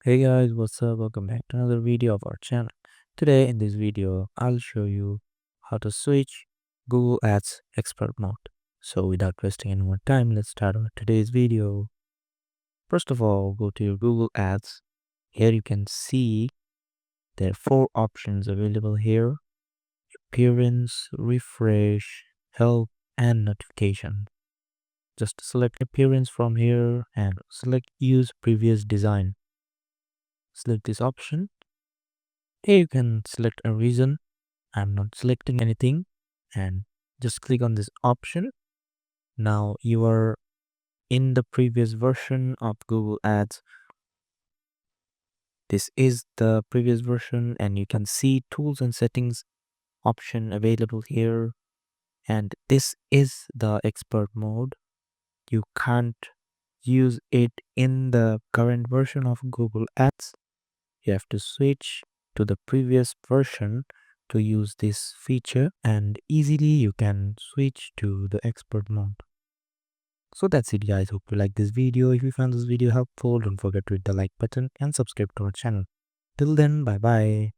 Hey guys, what's up? Welcome back to another video of our channel. Today in this video, I'll show you how to switch Google Ads expert mode. So without wasting any more time, let's start our today's video. First of all, go to your Google Ads. Here you can see there are four options available here: appearance, refresh, help, and notification. Just select appearance from here and select use previous design. Select this option. Here you can select a reason. I'm not selecting anything and just click on this option. Now you are in the previous version of Google Ads. This is the previous version and you can see tools and settings option available here. And this is the expert mode. You can't use it in the current version of Google Ads. You have to switch to the previous version to use this feature, and easily you can switch to the expert mode. So that's it guys, hope you like this video. If you found this video helpful, don't forget to hit the like button and subscribe to our channel. Till then, bye bye.